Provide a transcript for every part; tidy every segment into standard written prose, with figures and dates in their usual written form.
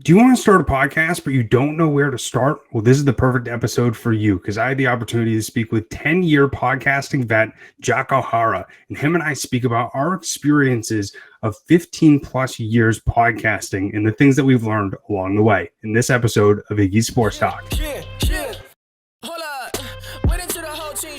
Do you want to start a podcast, but you don't know where to start? Well, this is the perfect episode for you because I had the opportunity to speak with 10-year podcasting vet Jack O'Hara, and him and I speak about our experiences of 15 plus years podcasting and the things that we've learned along the way in this episode of Iggy Sports Talk.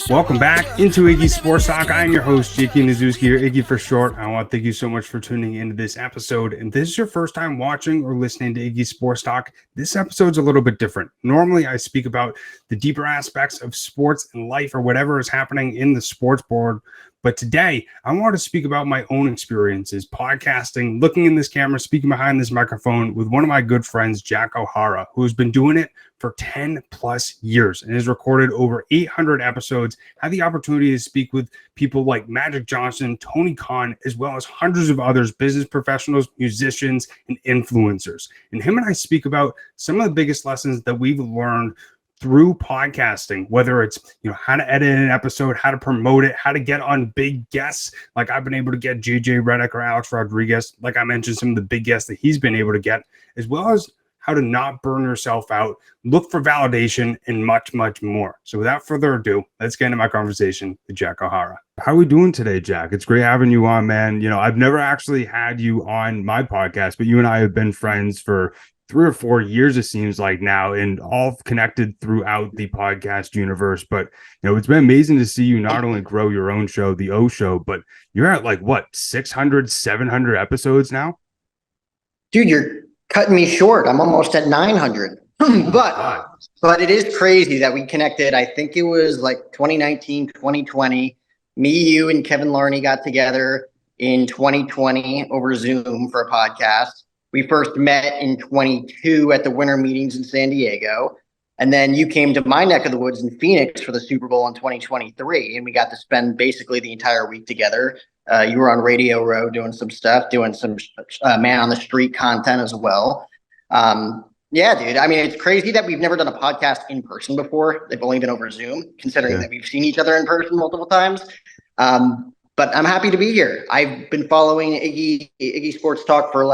Welcome back into Iggy Sports Talk. I'm your host, J.K. Nazuski, or Iggy for short. I want to thank you so much for tuning into this episode. And if this is your first time watching or listening to Iggy Sports Talk, this episode's a little bit different. Normally, I speak about the deeper aspects of sports and life or whatever is happening in the sports board. But today, I want to speak about my own experiences, podcasting, looking in this camera, speaking behind this microphone with one of my good friends, Jack O'Hara, who has been doing it for 10 plus years and has recorded over 800 episodes, had the opportunity to speak with people like Magic Johnson, Tony Khan, as well as hundreds of others, business professionals, musicians, and influencers. And him and I speak about some of the biggest lessons that we've learned through podcasting, whether it's how to edit an episode, how to promote it, how to get on big guests. Like I've been able to get JJ Redick or Alex Rodriguez. Like I mentioned, some of the big guests that he's been able to get, as well as how to not burn yourself out, look for validation, and much, much more. So without further ado, let's get into my conversation with Jack O'Hara. How are we doing today, Jack? It's great having you on, man. I've never actually had you on my podcast, but you and I have been friends for 3 or 4 years, it seems like now, and all connected throughout the podcast universe. But, it's been amazing to see you not only grow your own show, the O Show, but you're at 600, 700 episodes now? Dude, you're cutting me short. I'm almost at 900. But it is crazy that we connected. I think it was 2019, 2020. Me, you, and Kevin Larney got together in 2020 over Zoom for a podcast. We first met in 22 at the winter meetings in San Diego. And then you came to my neck of the woods in Phoenix for the Super Bowl in 2023. And we got to spend basically the entire week together. You were on Radio Row doing some stuff, doing some man on the street content as well. Yeah, dude. I mean, it's crazy that we've never done a podcast in person before. They've only been over Zoom, considering that we've seen each other in person multiple times. But I'm happy to be here. I've been following Iggy Sports Talk for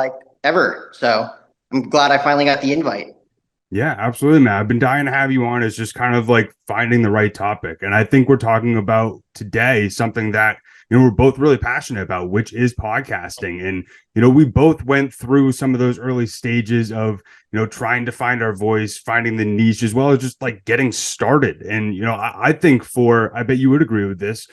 ever. So I'm glad I finally got the invite. Yeah, absolutely, man. I've been dying to have you on. It's just kind of finding the right topic. And I think we're talking about today something that, we're both really passionate about, which is podcasting. And, we both went through some of those early stages of, trying to find our voice, finding the niche, as well as just getting started. And, I think I bet you would agree with this,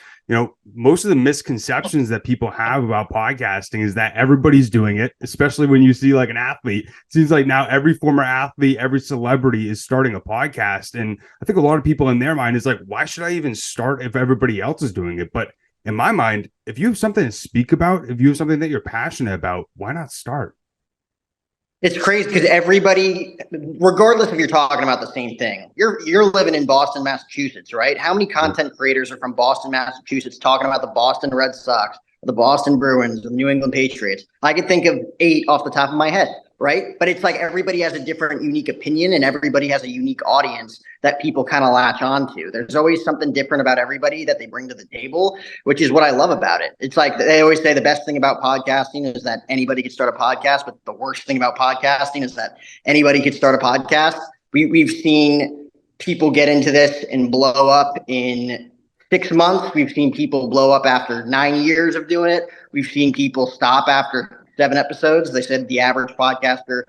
most of the misconceptions that people have about podcasting is that everybody's doing it, especially when you see an athlete. It seems like now every former athlete, every celebrity is starting a podcast. And I think a lot of people in their mind is why should I even start if everybody else is doing it? But in my mind, if you have something to speak about, if you have something that you're passionate about, why not start? It's crazy because everybody, regardless if you're talking about the same thing, you're living in Boston, Massachusetts, right? How many content creators are from Boston, Massachusetts talking about the Boston Red Sox, or the Boston Bruins, or the New England Patriots? I could think of 8 off the top of my head, right? But it's everybody has a different unique opinion and everybody has a unique audience that people kind of latch onto. There's always something different about everybody that they bring to the table, which is what I love about it. It's they always say the best thing about podcasting is that anybody could start a podcast, but the worst thing about podcasting is that anybody could start a podcast. We've seen people get into this and blow up in 6 months. We've seen people blow up after 9 years of doing it. We've seen people stop after 7 episodes. They said the average podcaster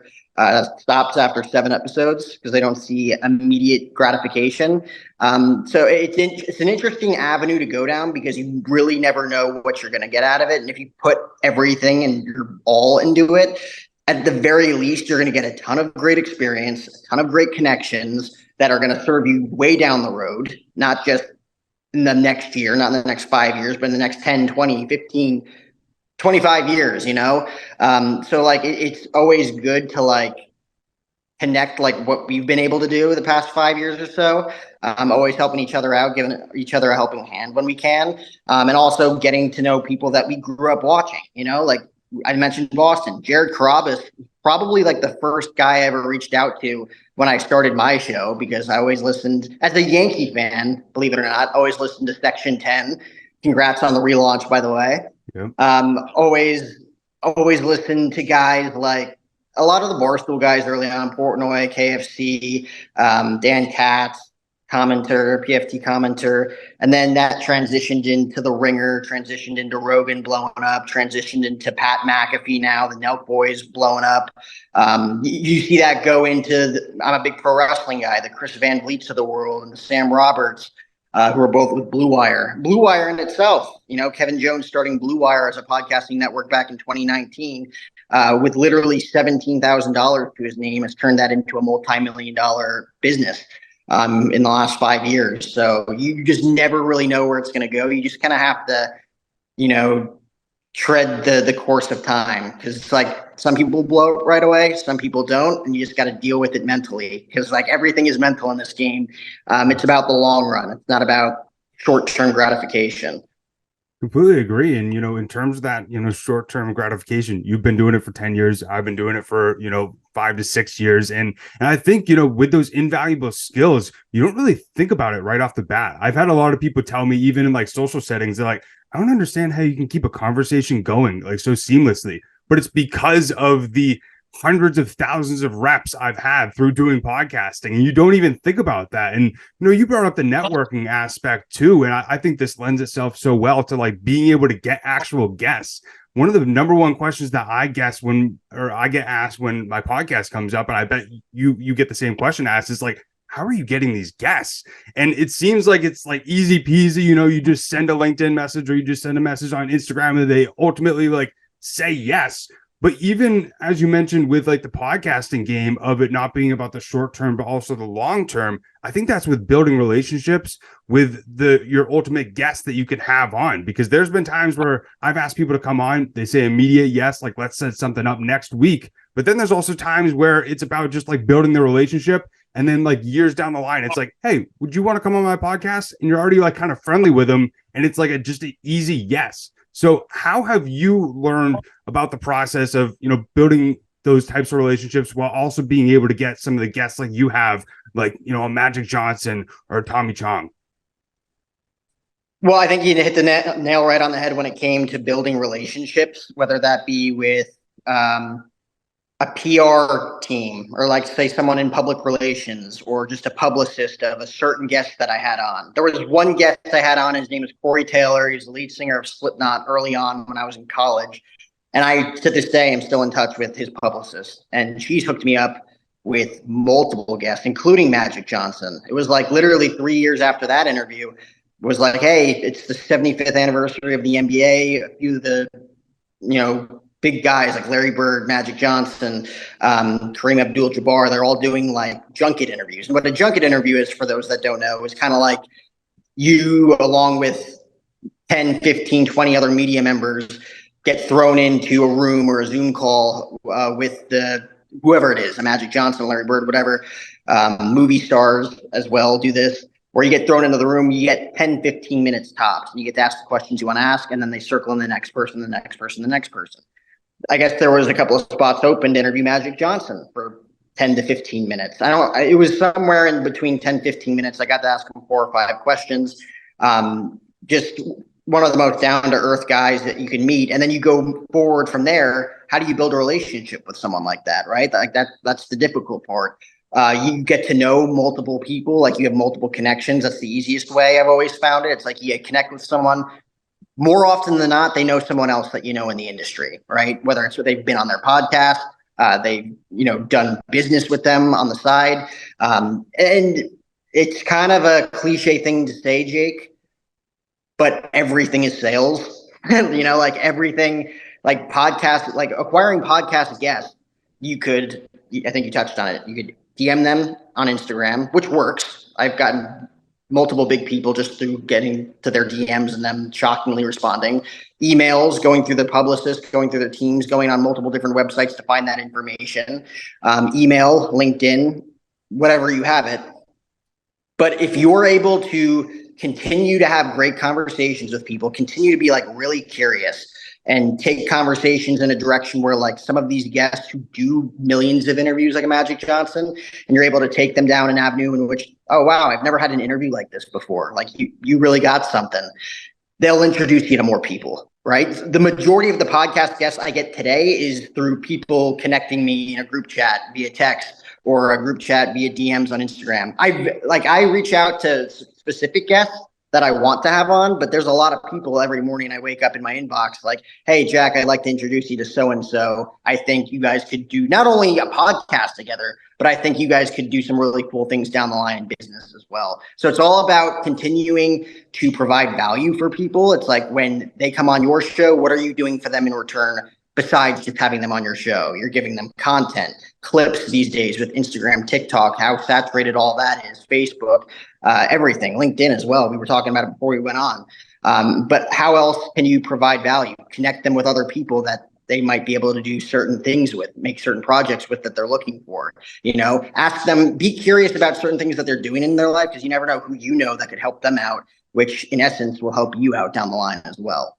stops after 7 episodes because they don't see immediate gratification. So it's an interesting avenue to go down because you really never know what you're going to get out of it. And if you put everything and you're all into it, at the very least, you're going to get a ton of great experience, a ton of great connections that are going to serve you way down the road, not just in the next year, not in the next 5 years, but in the next 10, 20, 15, 25 years, So it's always good to connect what we've been able to do the past 5 years or so. Always helping each other out, giving each other a helping hand when we can. And also getting to know people that we grew up watching, I mentioned Boston. Jared Carrabis, probably the first guy I ever reached out to when I started my show, because I always listened as a Yankee fan, believe it or not, always listened to Section 10. Congrats on the relaunch, by the way. Yep. Always listen to guys like a lot of the Barstool guys early on, Portnoy, KFC, Dan Katz, commenter, PFT commenter, and then that transitioned into The Ringer, transitioned into Rogan blowing up, transitioned into Pat McAfee now, the Nelk Boys blowing up. You see that go into, I'm a big pro wrestling guy, the Chris Van Vliets of the world and the Sam Roberts, who are both with Blue Wire. Blue Wire in itself, Kevin Jones starting Blue Wire as a podcasting network back in 2019 with literally $17,000 to his name, has turned that into a multi-million-dollar business in the last 5 years. So you just never really know where it's going to go. You just kind of have to, tread the course of time, because it's like some people blow it right away, some people don't, and you just got to deal with it mentally, because like everything is mental in this game. It's about the long run. It's not about short-term gratification. Completely agree. And, in terms of that, short-term gratification, you've been doing it for 10 years. I've been doing it for, 5 to 6 years. And I think, with those invaluable skills, you don't really think about it right off the bat. I've had a lot of people tell me, even in like social settings, they're like, I don't understand how you can keep a conversation going like so seamlessly, but it's because of the hundreds of thousands of reps I've had through doing podcasting. And you don't even think about that. And, you brought up the networking aspect too. And I think this lends itself so well to like being able to get actual guests. One of the number one questions that I get asked when my podcast comes up, and I bet you get the same question asked, is like, how are you getting these guests? And it seems like it's like easy peasy, you just send a LinkedIn message or you just send a message on Instagram and they ultimately like say yes. But even as you mentioned with like the podcasting game of it not being about the short term, but also the long term, I think that's with building relationships with your ultimate guest that you could have on, because there's been times where I've asked people to come on, they say immediate yes, like let's set something up next week. But then there's also times where it's about just like building the relationship. And then like years down the line, it's like, hey, would you want to come on my podcast? And you're already like kind of friendly with them. And it's like just an easy yes. So how have you learned about the process of, building those types of relationships while also being able to get some of the guests like you have, like, a Magic Johnson or a Tommy Chong? Well, I think you hit the nail right on the head when it came to building relationships, whether that be with a PR team, or like say someone in public relations, or just a publicist of a certain guest that I had on. There was one guest I had on, his name is Corey Taylor. He's the lead singer of Slipknot early on when I was in college. And I, to this day, am still in touch with his publicist. And she's hooked me up with multiple guests, including Magic Johnson. It was like literally 3 years after that interview, it was like, hey, it's the 75th anniversary of the NBA. A few of the, big guys like Larry Bird, Magic Johnson, Kareem Abdul-Jabbar, they're all doing like junket interviews. And what a junket interview is, for those that don't know, is kind of like you, along with 10, 15, 20 other media members, get thrown into a room or a Zoom call with whoever it is, a Magic Johnson, Larry Bird, whatever. Movie stars as well do this, where you get thrown into the room, you get 10, 15 minutes tops, and you get to ask the questions you want to ask, and then they circle in the next person, the next person, the next person. I guess there was a couple of spots open to interview Magic Johnson for 10 to 15 minutes. It was somewhere in between 10, 15 minutes. I got to ask him 4 or 5 questions. Just one of the most down-to-earth guys that you can meet. And then you go forward from there. How do you build a relationship with someone like that, right? Like that's the difficult part. You get to know multiple people, like you have multiple connections. That's the easiest way I've always found it. It's like you connect with someone. More often than not, they know someone else that in the industry, right? Whether it's they've been on their podcast, they've done business with them on the side, and it's kind of a cliche thing to say, Jake, but everything is sales. Like everything, like podcast, like acquiring podcast guests. I think you touched on it. You could DM them on Instagram, which works. I've gotten multiple big people just through getting to their DMs and them shockingly responding. Emails, going through the publicist, going through their teams, going on multiple different websites to find that information. Email, LinkedIn, whatever you have it. But if you're able to continue to have great conversations with people, continue to be like really curious, and take conversations in a direction where like some of these guests who do millions of interviews like a Magic Johnson, and you're able to take them down an avenue in which, oh, wow, I've never had an interview like this before. Like you really got something. They'll introduce you to more people. right? The majority of the podcast guests I get today is through people connecting me in a group chat via text or a group chat via DMs on Instagram. I reach out to specific guests that I want to have on, but there's a lot of people every morning I wake up in my inbox like, hey, Jack, I'd like to introduce you to so-and-so. I think you guys could do not only a podcast together, but I think you guys could do some really cool things down the line in business as well. So it's all about continuing to provide value for people. It's like when they come on your show, what are you doing for them in return besides just having them on your show? You're giving them content, clips these days with Instagram, TikTok, how saturated all that is, Facebook, everything, LinkedIn as well. We were talking about it before we went on. But how else can you provide value? Connect them with other people that they might be able to do certain things with, make certain projects with that they're looking for. Ask them, be curious about certain things that they're doing in their life, because you never know who that could help them out, which in essence will help you out down the line as well.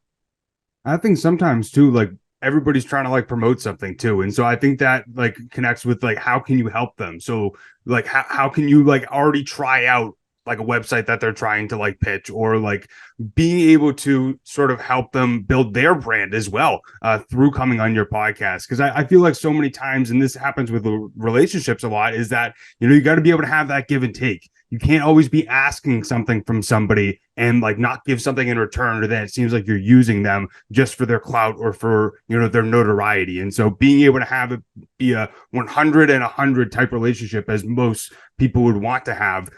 I think sometimes too, like everybody's trying to like promote something too. And so I think that like connects with like, how can you help them? So like, how can you like already try out like a website that they're trying to like pitch, or like being able to sort of help them build their brand as well through coming on your podcast. Because I feel like so many times, and this happens with relationships a lot, is that, you got to be able to have that give and take. You can't always be asking something from somebody and like not give something in return, or then it seems like you're using them just for their clout or for, their notoriety. And so being able to have it be a 100 and 100 type relationship, as most people would want to have,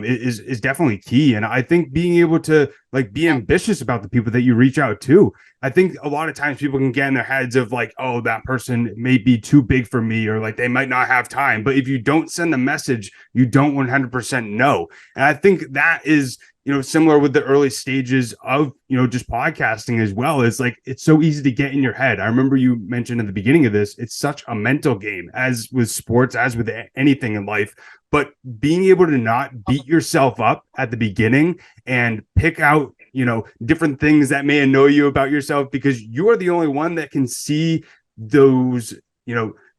is definitely key. And I think being able to like be ambitious about the people that you reach out to. I think a lot of times people can get in their heads of like, oh, that person may be too big for me, or like they might not have time. But if you don't send a message, you don't 100% know. And I think that is, similar with the early stages of, just podcasting as well. It's like, it's so easy to get in your head. I remember you mentioned at the beginning of this, it's such a mental game, as with sports, as with anything in life. But being able to not beat yourself up at the beginning and pick out, different things that may annoy you about yourself, because you are the only one that can see those,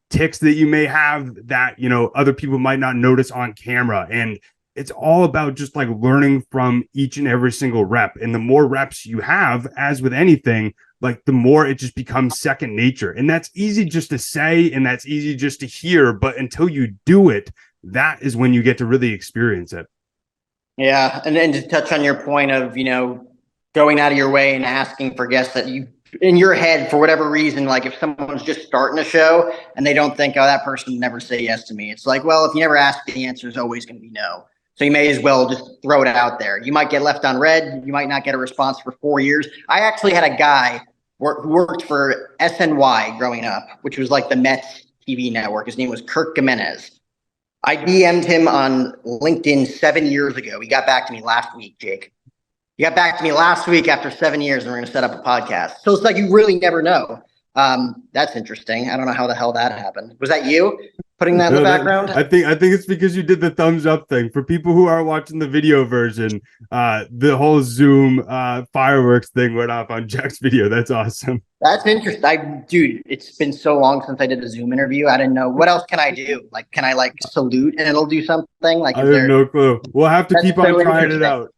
tics that you may have that, other people might not notice on camera. And it's all about just like learning from each and every single rep. And the more reps you have, as with anything, like the more it just becomes second nature. And that's easy just to say, and that's easy just to hear. But until you do it, that is when you get to really experience it. Yeah. And then to touch on your point of, going out of your way and asking for guests that you, in your head, for whatever reason, like if someone's just starting a show and they don't think, oh, that person would never say yes to me. It's like, well, if you never ask, the answer is always going to be no. So you may as well just throw it out there. You might get left on red. You might not get a response for 4 years. I actually had a guy who worked for SNY growing up, which was like the Mets TV network. His name was Kirk Jimenez. I DM'd him on LinkedIn 7 years ago. He got back to me last week, Jake. He got back to me last week after 7 years, and we're going to set up a podcast. So it's like, you really never know. That's interesting. I don't know how the hell that happened. Was that you putting that in the background? I think it's because you did the thumbs up thing. For people who are watching the video version, the whole Zoom fireworks thing went off on Jack's video. That's awesome. That's interesting. Dude, it's been so long since I did a Zoom interview. I didn't know. What else can I do? Like, can I like salute and it'll do something? Like, I have no clue. We'll have to keep on trying it out.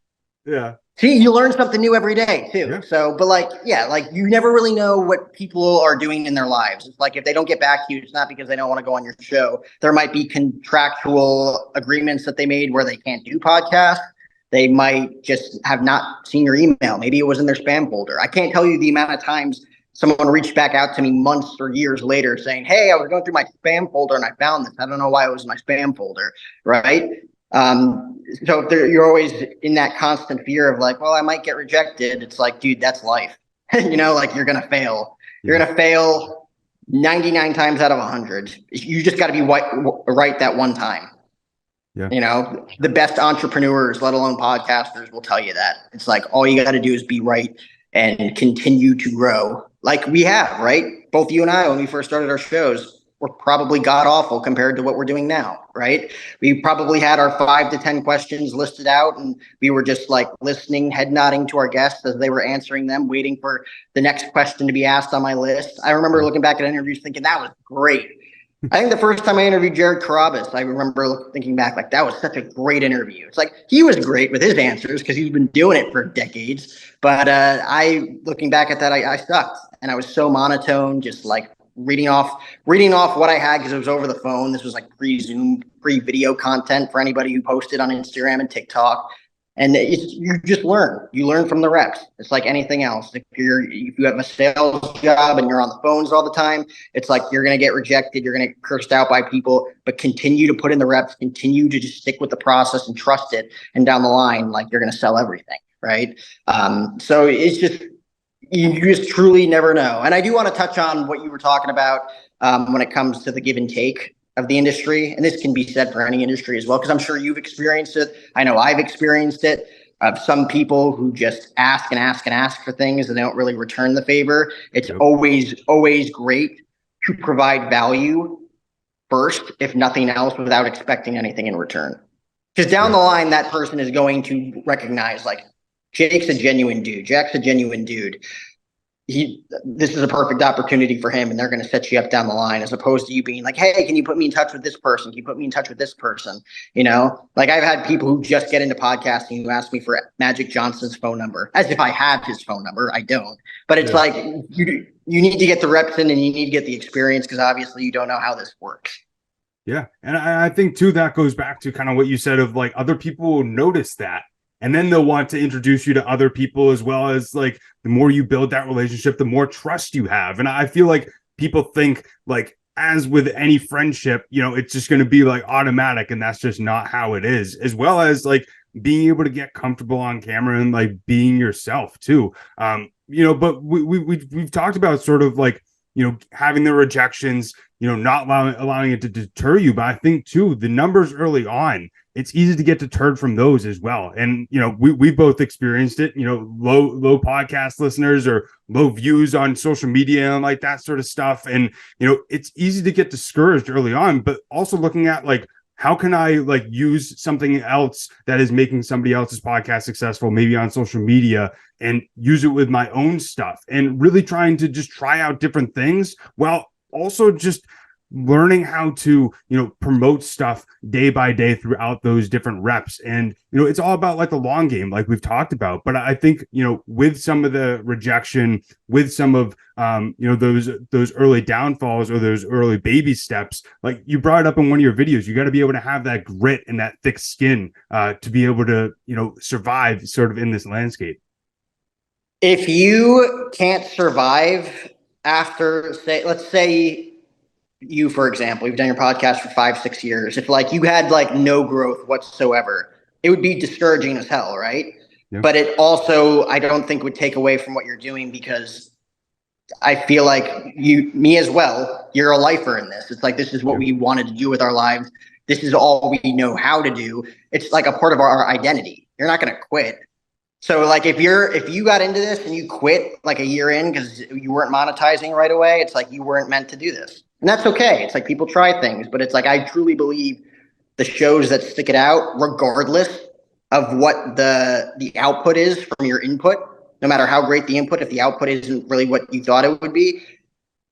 Yeah. See, you learn something new every day too. Yeah. So, but like you never really know what people are doing in their lives. It's like, if they don't get back to you, it's not because they don't want to go on your show. There might be contractual agreements that they made where they can't do podcasts. They might just have not seen your email. Maybe it was in their spam folder. I can't tell you the amount of times someone reached back out to me months or years later saying, hey, I was going through my spam folder and I found this. I don't know why it was in my spam folder. Right. So if you're always in that constant fear of like, well, I might get rejected. It's like, dude, that's life. Like you're going to fail. You're going to fail 99 times out of 100. You just got to be right that one time. Yeah. The best entrepreneurs, let alone podcasters, will tell you that. It's like, all you got to do is be right and continue to grow like we have, right? Both you and I, when we first started our shows, were probably god awful compared to what we're doing now, right? We probably had our 5 to 10 questions listed out, and we were just like listening, head nodding to our guests as they were answering them, waiting for the next question to be asked on my list. I remember looking back at interviews thinking that was great. I think the first time I interviewed Jared Carabas, I remember thinking back, like, that was such a great interview. It's like he was great with his answers because he's been doing it for decades. But looking back at that, I sucked, and I was so monotone, just like reading off what I had because it was over the phone. This was like pre-Zoom, pre-video content for anybody who posted on Instagram and TikTok. And you just learn. You learn from the reps. It's like anything else. If you have a sales job and you're on the phones all the time, it's like you're going to get rejected. You're going to get cursed out by people. But continue to put in the reps. Continue to just stick with the process and trust it. And down the line, like you're going to sell everything, right? So it's just you just truly never know. And I do want to touch on what you were talking about when it comes to the give and take of the industry. And this can be said for any industry as well, because I'm sure you've experienced it. I know I've experienced it. Of some people who just ask and ask and ask for things and they don't really return the favor. It's always great to provide value first, if nothing else, without expecting anything in return. Because down the line, that person is going to recognize, like, Jake's a genuine dude. Jack's a genuine dude. This is a perfect opportunity for him, and they're going to set you up down the line, as opposed to you being like, hey, can you put me in touch with this person? Can you put me in touch with this person? You know, like I've had people who just get into podcasting who ask me for Magic Johnson's phone number, as if I have his phone number. I don't. But it's like you need to get the reps in and you need to get the experience, because obviously you don't know how this works. Yeah. And I think too, that goes back to kind of what you said of like other people will notice that. And then they'll want to introduce you to other people, as well as like the more you build that relationship, the more trust you have. And I feel like people think, like, as with any friendship, you know, it's just going to be like automatic. And that's just not how it is, as well as like being able to get comfortable on camera and like being yourself too. You know, but we've talked about sort of like, you know, having the rejections, you know, not allowing it to deter you. But I think too, the numbers early on, it's easy to get deterred from those as well. And, you know, we both experienced it, you know, low podcast listeners or low views on social media and like that sort of stuff. And, you know, it's easy to get discouraged early on, but also looking at like, how can I like use something else that is making somebody else's podcast successful, maybe on social media, and use it with my own stuff, and really trying to just try out different things while also just learning how to, you know, promote stuff day by day throughout those different reps. And, you know, it's all about like the long game, like we've talked about. But I think, you know, with some of the rejection, with some of, you know, those early downfalls or those early baby steps, like you brought it up in one of your videos, you got to be able to have that grit and that thick skin to be able to, you know, survive sort of in this landscape. If you can't survive after, let's say you, for example, you've done your podcast for 5-6 years. If like you had like no growth whatsoever, it would be discouraging as hell, right? Yeah. But it also, I don't think, would take away from what you're doing, because I feel like me as well, you're a lifer in this. It's like, this is what we wanted to do with our lives. This is all we know how to do. It's like a part of our identity. You're not going to quit. So like if you got into this and you quit like a year in because you weren't monetizing right away, it's like you weren't meant to do this. And that's okay. It's like people try things, but it's like I truly believe the shows that stick it out, regardless of what the output is from your input, no matter how great the input, if the output isn't really what you thought it would be,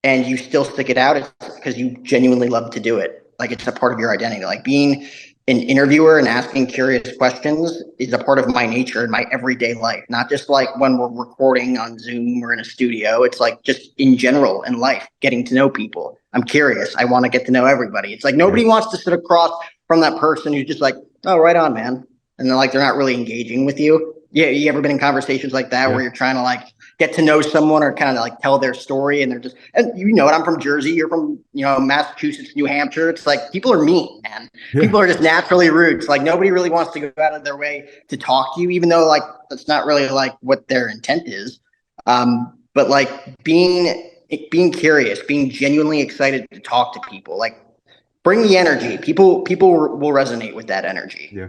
and you still stick it out, it's because you genuinely love to do it. Like it's a part of your identity. Like being an interviewer and asking curious questions is a part of my nature in my everyday life, not just like when we're recording on Zoom or in a studio. It's like just in general in life, getting to know people. I'm curious. I want to get to know everybody. It's like nobody wants to sit across from that person who's just like, oh, right on, man. And then like they're not really engaging with you. Yeah, you ever been in conversations like that where you're trying to like get to know someone or kind of like tell their story, and they're just, and you know what, I'm from Jersey, you're from, you know, Massachusetts, New Hampshire. It's like people are mean, man. People are just naturally rude. It's like nobody really wants to go out of their way to talk to you, even though like that's not really like what their intent is. But like being curious, being genuinely excited to talk to people, like bring the energy. People will resonate with that energy. Yeah.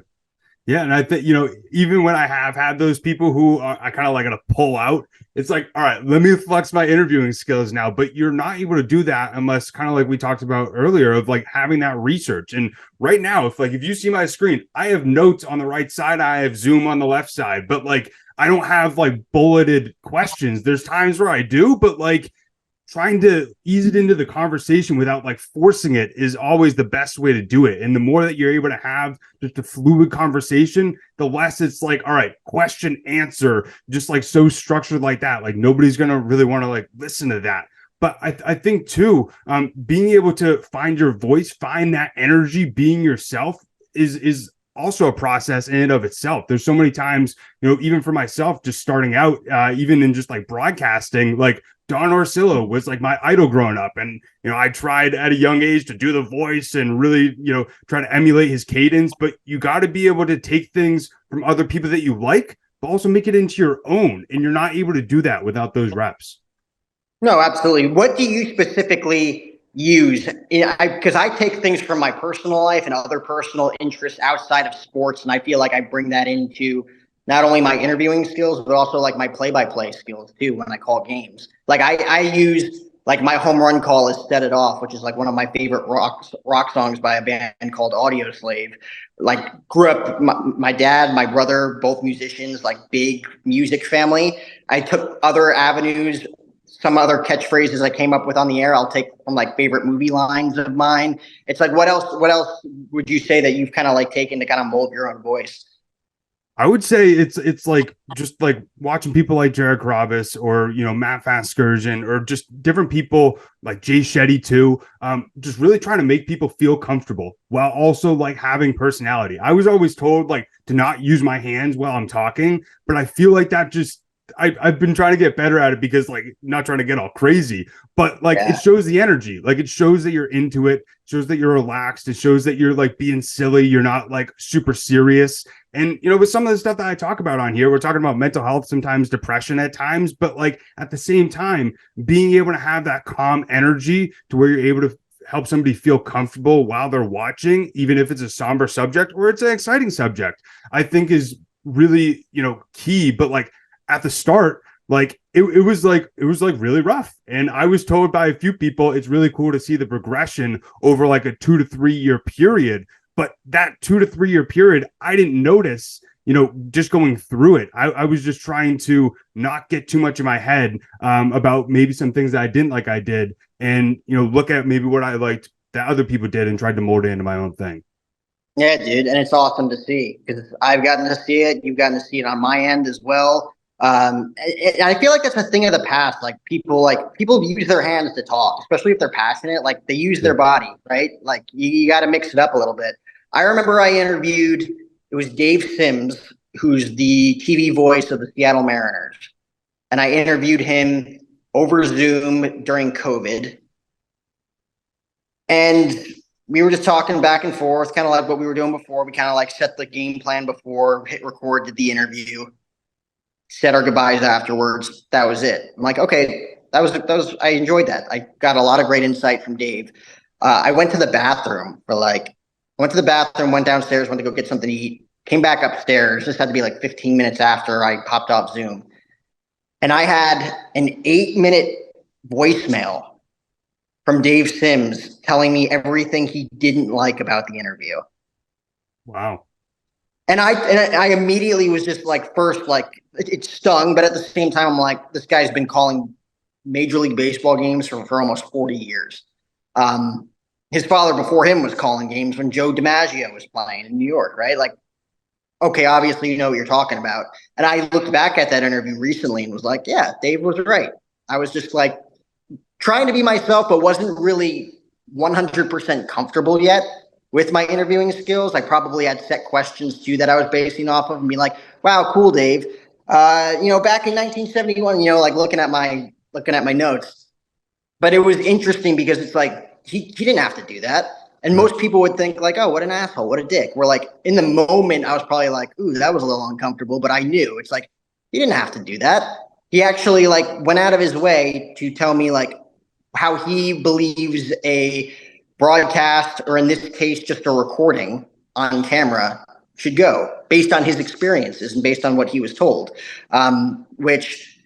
Yeah, and I think, you know, even when I have had those people who I kind of like to pull out, it's like, all right, let me flex my interviewing skills now. But you're not able to do that unless, kind of like we talked about earlier, of like having that research. And right now, if you see my screen, I have notes on the right side, I have Zoom on the left side, but like I don't have like bulleted questions. There's times where I do, but like trying to ease it into the conversation without like forcing it is always the best way to do it. And the more that you're able to have just a fluid conversation, the less it's like, all right, question, answer, just like so structured like that. Like nobody's going to really want to like listen to that. But I think too, being able to find your voice, find that energy, being yourself is also a process in and of itself. There's so many times, even for myself, just starting out, even in just like broadcasting, like Don Orsillo was like my idol growing up. And, I tried at a young age to do the voice and really, try to emulate his cadence. But you got to be able to take things from other people that you like, but also make it into your own. And you're not able to do that without those reps. No, absolutely. What do you specifically use? Because I take things from my personal life and other personal interests outside of sports, and I feel like I bring that into not only my interviewing skills, but also like my play-by-play skills too when I call games. Like I use like my home run call is "Set It Off," which is like one of my favorite rock songs by a band called Audio Slave. Like grew up, my dad, my brother, both musicians, like big music family. I took other avenues, some other catchphrases I came up with on the air. I'll take from like favorite movie lines of mine. It's like, what else would you say that you've kind of like taken to kind of mold your own voice? I would say it's like just like watching people like Jared Carrabis or Matt Vasgersian or just different people like Jay Shetty too. Just really trying to make people feel comfortable while also like having personality. I was always told like to not use my hands while I'm talking, but I feel like that just I've been trying to get better at it because like not trying to get all crazy, but like it shows the energy. Like it shows that you're into it, shows that you're relaxed. It shows that you're like being silly. You're not like super serious. And with some of the stuff that I talk about on here, we're talking about mental health, sometimes depression at times, but like at the same time, being able to have that calm energy to where you're able to help somebody feel comfortable while they're watching, even if it's a somber subject or it's an exciting subject, I think is really, key. But like at the start, like it was like really rough. And I was told by a few people, it's really cool to see the progression over like a 2 to 3 year period. But that 2 to 3 year period, I didn't notice, just going through it. I was just trying to not get too much in my head about maybe some things that I didn't like I did. And, look at maybe what I liked that other people did and tried to mold it into my own thing. Yeah, dude. And it's awesome to see because I've gotten to see it. You've gotten to see it on my end as well. I feel like that's a thing of the past. Like people use their hands to talk, especially if they're passionate. Like they use their body, right? Like you got to mix it up a little bit. I remember I interviewed, it was Dave Sims, who's the TV voice of the Seattle Mariners. And I interviewed him over Zoom during COVID. And we were just talking back and forth, kind of like what we were doing before. We kind of like set the game plan before, hit record, did the interview, said our goodbyes afterwards. That was it. I'm like, okay, that was, I enjoyed that. I got a lot of great insight from Dave. I went to the bathroom went downstairs, went to go get something to eat, came back upstairs. This had to be like 15 minutes after I popped off Zoom. And I had an 8-minute voicemail from Dave Sims telling me everything he didn't like about the interview. Wow. And I immediately was just like, first, like it stung, but at the same time, I'm like, this guy's been calling Major League Baseball games for almost 40 years. His father before him was calling games when Joe DiMaggio was playing in New York, right? Like, okay, obviously you know what you're talking about. And I looked back at that interview recently and was like, yeah, Dave was right. I was just like trying to be myself, but wasn't really 100% comfortable yet with my interviewing skills. I probably had set questions too that I was basing off of and be like, wow, cool, Dave. Back in 1971, like looking at my notes. But it was interesting because it's like, he didn't have to do that. And most people would think like, oh, what an asshole, what a dick. We're like, in the moment, I was probably like, ooh, that was a little uncomfortable, but I knew. It's like, he didn't have to do that. He actually like went out of his way to tell me like how he believes a broadcast, or in this case, just a recording on camera should go based on his experiences and based on what he was told, which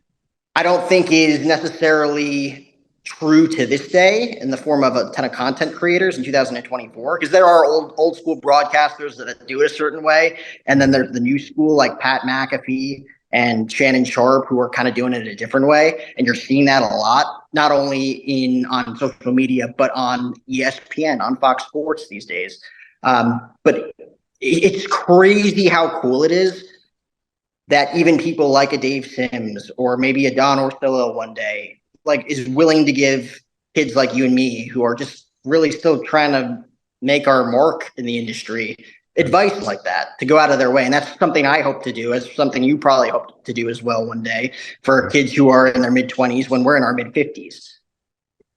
I don't think is necessarily true to this day in the form of a ton of content creators in 2024, because there are old school broadcasters that do it a certain way, and then there's the new school like Pat McAfee and Shannon Sharp, who are kind of doing it a different way. And you're seeing that a lot, not only on social media, but on ESPN, on Fox Sports these days. But it's crazy how cool it is that even people like a Dave Sims or maybe a Don Orsillo one day, like, is willing to give kids like you and me, who are just really still trying to make our mark in the industry, advice like that, to go out of their way. And that's something I hope to do, as something you probably hope to do as well one day, for kids who are in their mid-20s when we're in our mid-50s.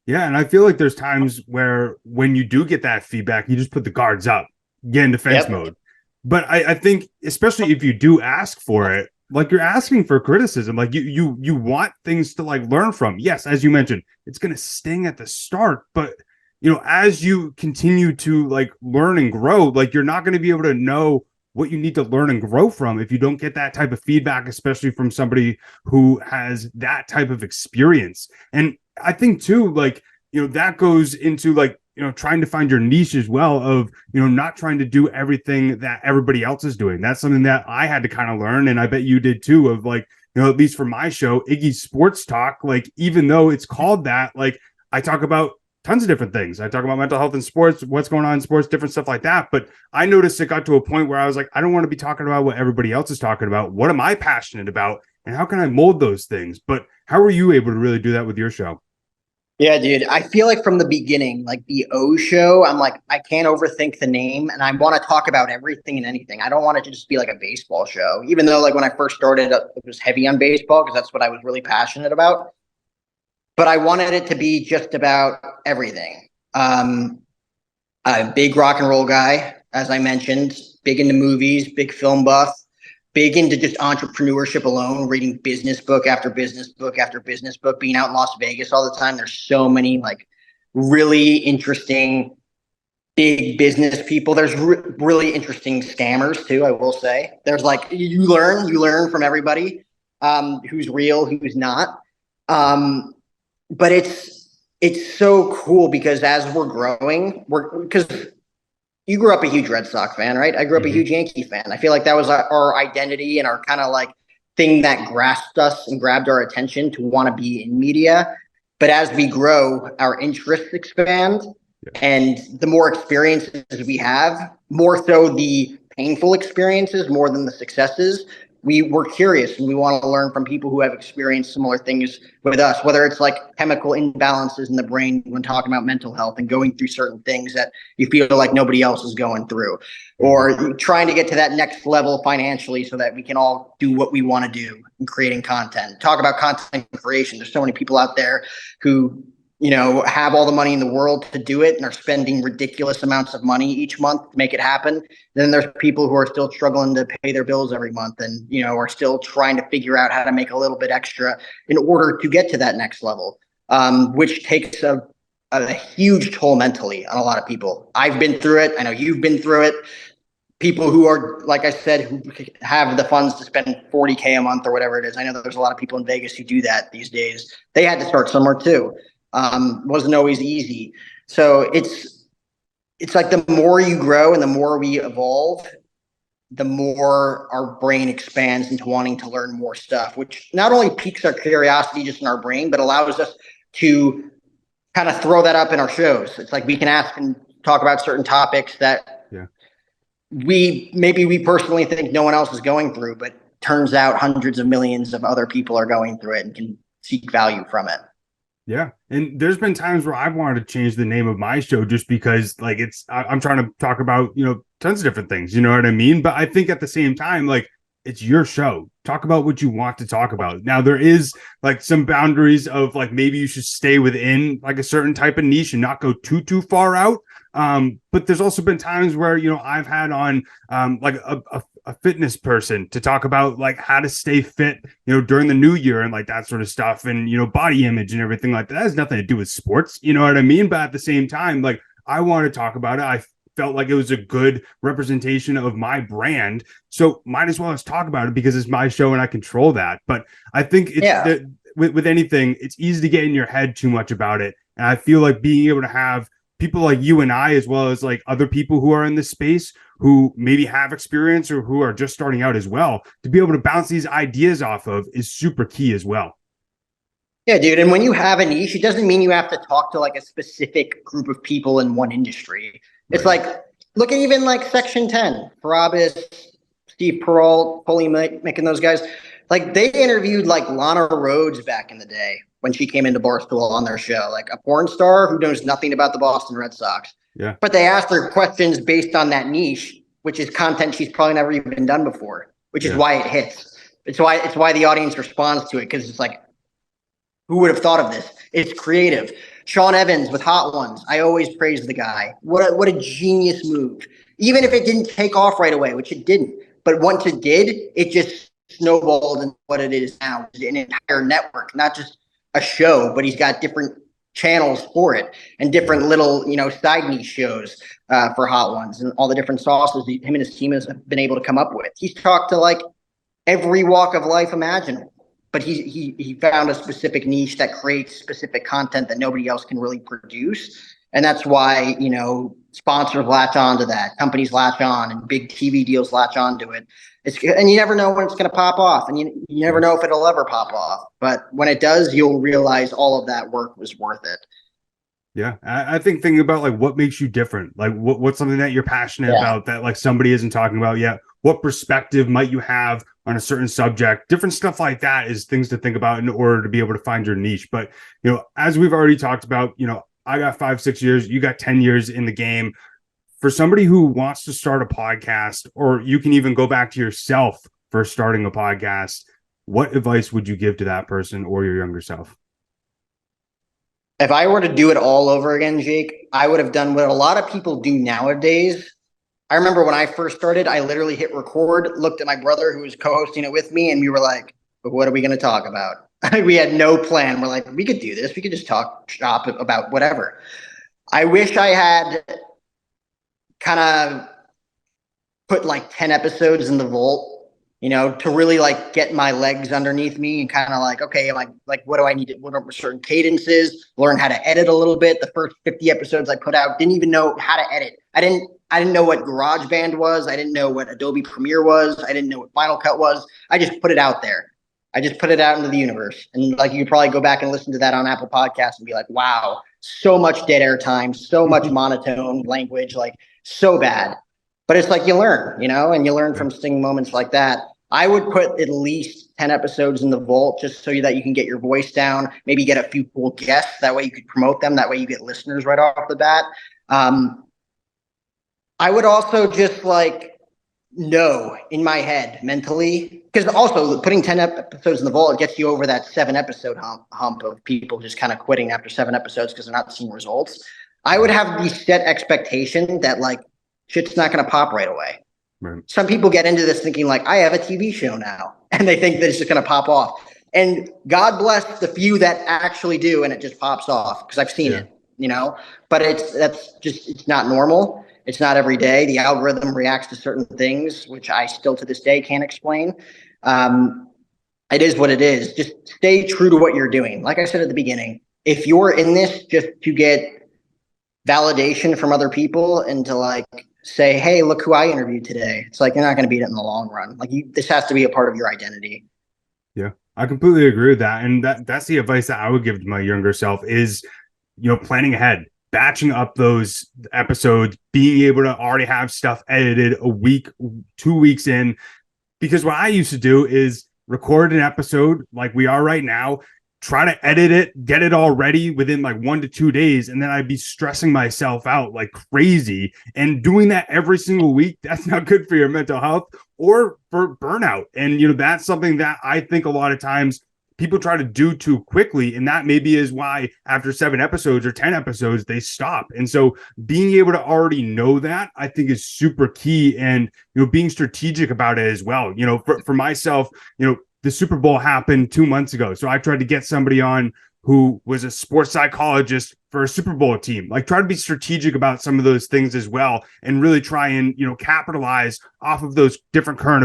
Yeah, and I feel like there's times where when you do get that feedback, you just put the guards up, get in defense mode. But I think, especially if you do ask for it, like, you're asking for criticism, like you want things to, like, learn from. Yes, as you mentioned, it's going to sting at the start, but as you continue to, like, learn and grow, like, you're not going to be able to know what you need to learn and grow from if you don't get that type of feedback, especially from somebody who has that type of experience. And I think too, like, that goes into, like, trying to find your niche as well, of, not trying to do everything that everybody else is doing. That's something that I had to kind of learn. And I bet you did too, of, like, at least for my show, Iggy's Sports Talk, like, even though it's called that, like, I talk about tons of different things. I talk about mental health in sports, what's going on in sports, different stuff like that. But I noticed it got to a point where I was like, I don't want to be talking about what everybody else is talking about. What am I passionate about? And how can I mold those things? But how were you able to really do that with your show? Yeah, dude. I feel like from the beginning, like the O Show, I'm like, I can't overthink the name, and I want to talk about everything and anything. I don't want it to just be like a baseball show, even though, like, when I first started, it was heavy on baseball because that's what I was really passionate about. But I wanted it to be just about everything. I'm a big rock and roll guy, as I mentioned, big into movies, big film buff, big into just entrepreneurship alone, reading business book after business book after business book, being out in Las Vegas all the time. There's so many, like, really interesting big business people. There's really interesting scammers too, I will say. There's, like, you learn from everybody, who's real, who's not. But it's so cool because as we're growing, because you grew up a huge Red Sox fan, right? I grew up a huge Yankee fan. I feel like that was our identity and our kind of, like, thing that grasped us and grabbed our attention to want to be in media. But as we grow, our interests expand, and the more experiences we have, more so the painful experiences more than the successes, we're curious and we want to learn from people who have experienced similar things with us, whether it's like chemical imbalances in the brain when talking about mental health and going through certain things that you feel like nobody else is going through, or trying to get to that next level financially so that we can all do what we want to do in creating content. Talk about content creation. There's so many people out there who, have all the money in the world to do it and are spending ridiculous amounts of money each month to make it happen. Then there's people who are still struggling to pay their bills every month and, are still trying to figure out how to make a little bit extra in order to get to that next level, which takes a huge toll mentally on a lot of people. I've been through it. I know you've been through it. People who are, like I said, who have the funds to spend $40K a month or whatever it is. I know that there's a lot of people in Vegas who do that these days. They had to start somewhere too. Wasn't always easy. So it's like the more you grow and the more we evolve, the more our brain expands into wanting to learn more stuff, which not only piques our curiosity just in our brain, but allows us to kind of throw that up in our shows. It's like we can ask and talk about certain topics that we personally think no one else is going through, but turns out hundreds of millions of other people are going through it and can seek value from it. Yeah. And there's been times where I've wanted to change the name of my show just because, like, I'm trying to talk about, tons of different things, you know what I mean? But I think at the same time, like, it's your show. Talk about what you want to talk about. Now, there is, like, some boundaries of, like, maybe you should stay within, like, a certain type of niche and not go too far out. But there's also been times where, I've had on, like, a fitness person to talk about, like, how to stay fit, during the new year and, like, that sort of stuff, and, body image and everything like that. That has nothing to do with sports, you know what I mean? But at the same time, like, I want to talk about it. I felt like it was a good representation of my brand, so might as well let's talk about it because it's my show and I control that. But I think with anything, it's easy to get in your head too much about it, and I feel like being able to have people like you and I, as well as like other people who are in this space who maybe have experience or who are just starting out as well, to be able to bounce these ideas off of is super key as well. Yeah, dude. And when you have a niche, it doesn't mean you have to talk to like a specific group of people in one industry. It's Right. like, look at even like Section 10, Parabis, Steve Peralt, Foley Mick, and those guys. Like they interviewed like Lana Rhodes back in the day when she came into Barstool on their show, like a porn star who knows nothing about the Boston Red Sox. Yeah. But they asked her questions based on that niche, which is content she's probably never even done before, which is why it hits. It's why the audience responds to it, because it's like, who would have thought of this? It's creative. Sean Evans with Hot Ones. I always praise the guy. What a genius move. Even if it didn't take off right away, which it didn't. But once it did, it just snowballed into what it is now. An entire network, not just a show, but he's got different channels for it and different little, side niche shows for Hot Ones and all the different sauces him and his team has been able to come up with. He's talked to like every walk of life imaginable. But he found a specific niche that creates specific content that nobody else can really produce. And that's why, sponsors latch on to that, companies latch on, and big TV deals latch on to it. And you never know when it's going to pop off, and you never know if it'll ever pop off. But when it does, you'll realize all of that work was worth it. Yeah, I think thinking about like what makes you different, like what's something that you're passionate about that like somebody isn't talking about yet. What perspective might you have on a certain subject? Different stuff like that is things to think about in order to be able to find your niche. But as we've already talked about, I got 5-6 years, you got 10 years in the game. For somebody who wants to start a podcast, or you can even go back to yourself for starting a podcast, what advice would you give to that person or your younger self? If I were to do it all over again, Jake, I would have done what a lot of people do nowadays. I remember when I first started, I literally hit record, looked at my brother who was co-hosting it with me, and we were like, what are we going to talk about? We had no plan. We're like, we could do this. We could just talk shop about whatever. I wish I had kind of put like 10 episodes in the vault, to really like get my legs underneath me and kind of like, okay, like what do I need to, what are certain cadences, learn how to edit a little bit. The first 50 episodes I put out, didn't even know how to edit. I didn't know what GarageBand was. I didn't know what Adobe Premiere was. I didn't know what Final Cut was. I just put it out there. I just put it out into the universe. And like, you could probably go back and listen to that on Apple Podcasts and be like, wow, so much dead air time, so much monotone language, like so bad. But it's like you learn, and you learn from stinging moments like that. I would put at least 10 episodes in the vault just so that you can get your voice down, maybe get a few cool guests. That way you could promote them. That way you get listeners right off the bat. I would also just like know in my head mentally, because also putting 10 episodes in the vault, it gets you over that 7-episode hump of people just kind of quitting after 7 episodes because they're not seeing results. I would have the set expectation that like shit's not going to pop right away. Right. Some people get into this thinking like, I have a TV show now, and they think that it's just going to pop off. And God bless the few that actually do, and it just pops off, because I've seen it, but it's not normal. It's not every day. The algorithm reacts to certain things, which I still to this day can't explain. It is what it is. Just stay true to what you're doing. Like I said at the beginning, if you're in this just to get validation from other people and to like say, hey, look who I interviewed today, it's like you're not going to beat it in the long run. Like this has to be a part of your identity. Yeah, I completely agree with that. And that's the advice that I would give to my younger self is, planning ahead, batching up those episodes, being able to already have stuff edited a week, 2 weeks in. Because what I used to do is record an episode like we are right now, try to edit it, get it all ready within like 1 to 2 days. And then I'd be stressing myself out like crazy. And doing that every single week, that's not good for your mental health or for burnout. And, that's something that I think a lot of times people try to do too quickly. And that maybe is why after 7 episodes or 10 episodes, they stop. And so being able to already know that, I think, is super key. And, being strategic about it as well. For myself, the Super Bowl happened 2 months ago. So I tried to get somebody on who was a sports psychologist for a Super Bowl team. Like, try to be strategic about some of those things as well, and really try and, capitalize off of those different current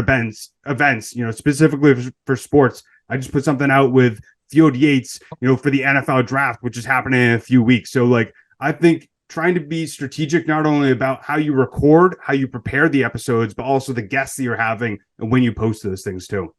events, specifically for sports. I just put something out with Field Yates, for the NFL draft, which is happening in a few weeks. So like, I think trying to be strategic, not only about how you record, how you prepare the episodes, but also the guests that you're having and when you post those things too.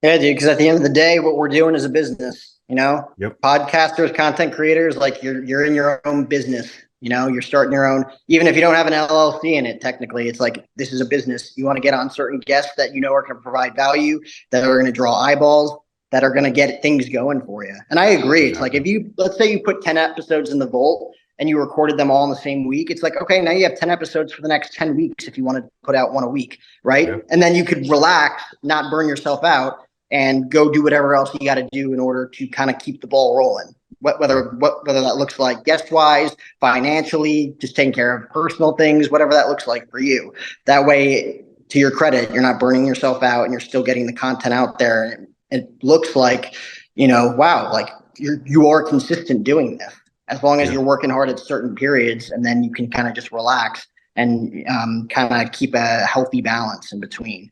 Yeah, dude, because at the end of the day, what we're doing is a business, Yep. Podcasters, content creators, like you're in your own business, you're starting your own, even if you don't have an LLC in it, technically, it's like, this is a business. You want to get on certain guests that are going to provide value, that are going to draw eyeballs, that are going to get things going for you. And I agree. It's like, let's say you put 10 episodes in the vault and you recorded them all in the same week, it's like, okay, now you have 10 episodes for the next 10 weeks if you want to put out one a week, right? Yep. And then you could relax, not burn yourself out, and go do whatever else you got to do in order to kind of keep the ball rolling. Whether that looks like guest-wise, financially, just taking care of personal things, whatever that looks like for you. That way, to your credit, you're not burning yourself out and you're still getting the content out there. It looks like, wow, like you are consistent doing this. As long as you're working hard at certain periods, and then you can kind of just relax and kind of keep a healthy balance in between.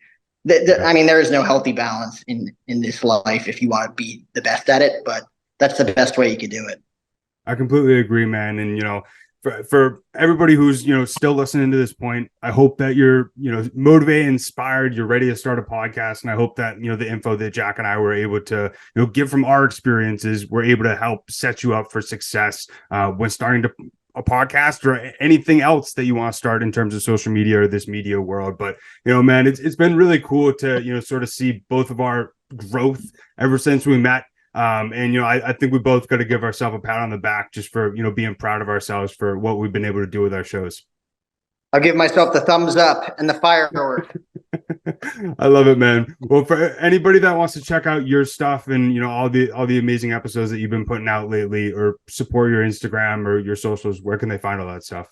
I mean, there is no healthy balance in this life if you want to be the best at it, but that's the best way you could do it. I completely agree, man. And, for everybody who's, still listening to this point, I hope that you're, motivated, inspired, you're ready to start a podcast. And I hope that, the info that Jack and I were able to, give from our experiences, we're able to help set you up for success when starting a podcast or anything else that you want to start in terms of social media or this media world. But, man, it's been really cool to, sort of see both of our growth ever since we met. And, I think we both got to give ourselves a pat on the back just for, being proud of ourselves for what we've been able to do with our shows. I'll give myself the thumbs up and the firework. I love it, man. Well, for anybody that wants to check out your stuff and, all the amazing episodes that you've been putting out lately, or support your Instagram or your socials, where can they find all that stuff?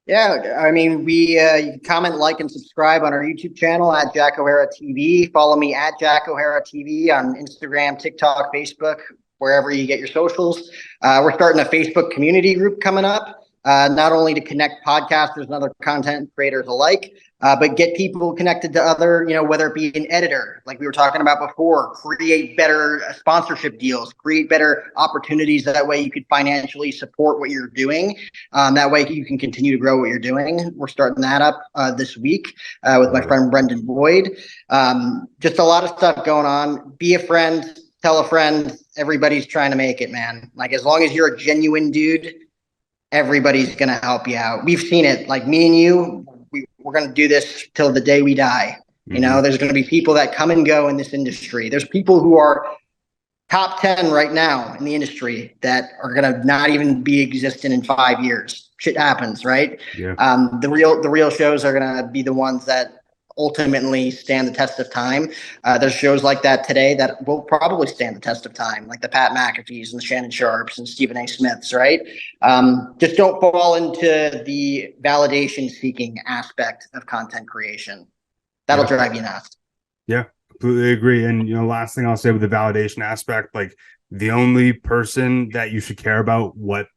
Yeah, I mean, you can comment, like, and subscribe on our YouTube channel at Jack O'Hara TV. Follow me at Jack O'Hara TV on Instagram, TikTok, Facebook, wherever you get your socials. We're starting a Facebook community group coming up. Not only to connect podcasters and other content creators alike, but get people connected to other, whether it be an editor, like we were talking about before, create better sponsorship deals, create better opportunities. That way you could financially support what you're doing. That way you can continue to grow what you're doing. We're starting that up this week with my friend Brendan Boyd. Just a lot of stuff going on. Be a friend, tell a friend. Everybody's trying to make it, man. Like, as long as you're a genuine dude, everybody's going to help you out. We've seen it. Like, me and you, we're going to do this till the day we die. Mm-hmm. There's going to be people that come and go in this industry. There's people who are top 10 right now in the industry that are going to not even be existing in 5 years. Shit happens, right? Yeah. The real shows are going to be the ones that ultimately stand the test of time. There's shows like that today that will probably stand the test of time, like the Pat McAfee's and the Shannon Sharps and Stephen A. Smiths, right? Just don't fall into the validation-seeking aspect of content creation. That'll drive you nuts. Yeah, completely agree. And, last thing I'll say with the validation aspect, like, the only person that you should care about what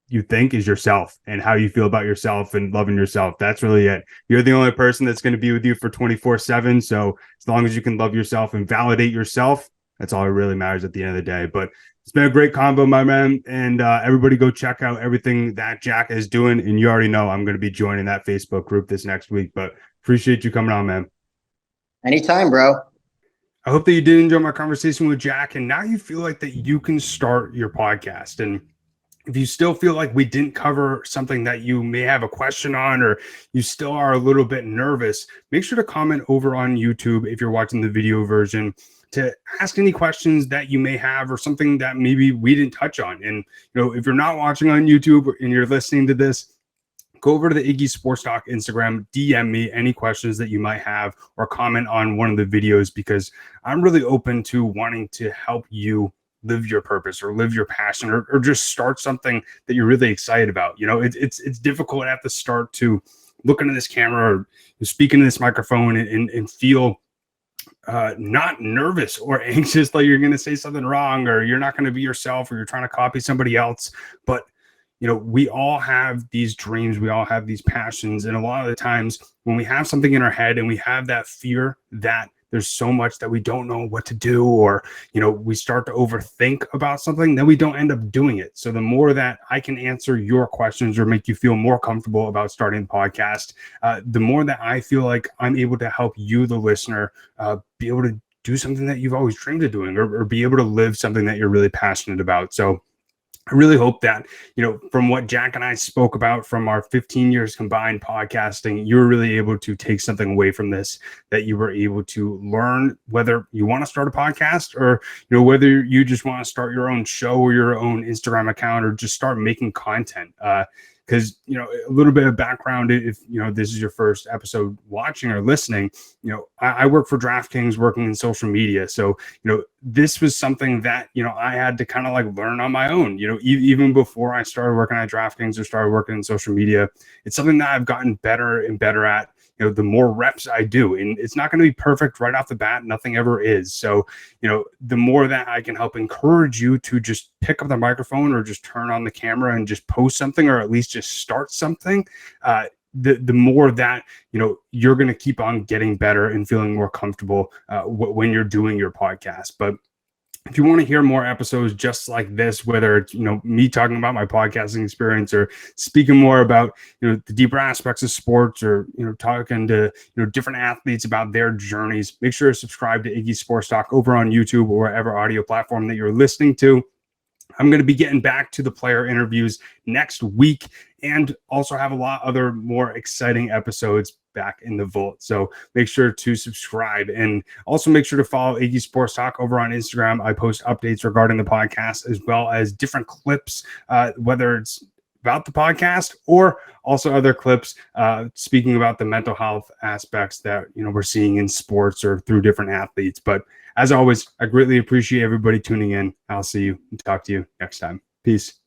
you think is yourself and how you feel about yourself and loving yourself. That's really it. You're the only person that's going to be with you for 24/7. So as long as you can love yourself and validate yourself, that's all that really matters at the end of the day. But it's been a great combo, my man. And everybody go check out everything that Jack is doing. And you already know I'm going to be joining that Facebook group this next week, but appreciate you coming on, man. Anytime, bro. I hope that you did enjoy my conversation with Jack. And now you feel like that you can start your podcast. And if you still feel like we didn't cover something that you may have a question on, or you still are a little bit nervous, make sure to comment over on YouTube if you're watching the video version to ask any questions that you may have, or something that maybe we didn't touch on. And, if you're not watching on YouTube and you're listening to this, go over to the Iggy Sports Talk Instagram, DM me any questions that you might have, or comment on one of the videos, because I'm really open to wanting to help you live your purpose or live your passion, or just start something that you're really excited about. It's difficult at the start to look into this camera or speak into this microphone and feel not nervous or anxious, like you're going to say something wrong, or you're not going to be yourself, or you're trying to copy somebody else. But we all have these dreams, we all have these passions, and a lot of the times when we have something in our head and we have that fear that there's so much that we don't know what to do, or, we start to overthink about something, then we don't end up doing it. So the more that I can answer your questions or make you feel more comfortable about starting the podcast, the more that I feel like I'm able to help you, the listener, be able to do something that you've always dreamed of doing, or be able to live something that you're really passionate about. So I really hope that, from what Jack and I spoke about from our 15 years combined podcasting, you were really able to take something away from this, that you were able to learn whether you want to start a podcast, or, whether you just want to start your own show or your own Instagram account, or just start making content. Because, a little bit of background, if, this is your first episode watching or listening, I work for DraftKings, working in social media. So, this was something that, I had to kind of like learn on my own, even before I started working at DraftKings or started working in social media. It's something that I've gotten better and better at, the more reps I do. And it's not going to be perfect right off the bat. Nothing ever is. So, the more that I can help encourage you to just pick up the microphone or just turn on the camera and just post something, or at least just start something, the more that, you're going to keep on getting better and feeling more comfortable when you're doing your podcast. But if you want to hear more episodes just like this, whether it's, me talking about my podcasting experience, or speaking more about, the deeper aspects of sports, or, talking to, different athletes about their journeys, make sure to subscribe to Iggy Sports Talk over on YouTube or whatever audio platform that you're listening to. I'm going to be getting back to the player interviews next week, and also have a lot other more exciting episodes back in the vault. So make sure to subscribe, and also make sure to follow Iggy Sports Talk over on Instagram. I post updates regarding the podcast, as well as different clips, whether it's about the podcast or also other clips speaking about the mental health aspects that we're seeing in sports or through different athletes. But as always, I greatly appreciate everybody tuning in. I'll see you and talk to you next time. Peace.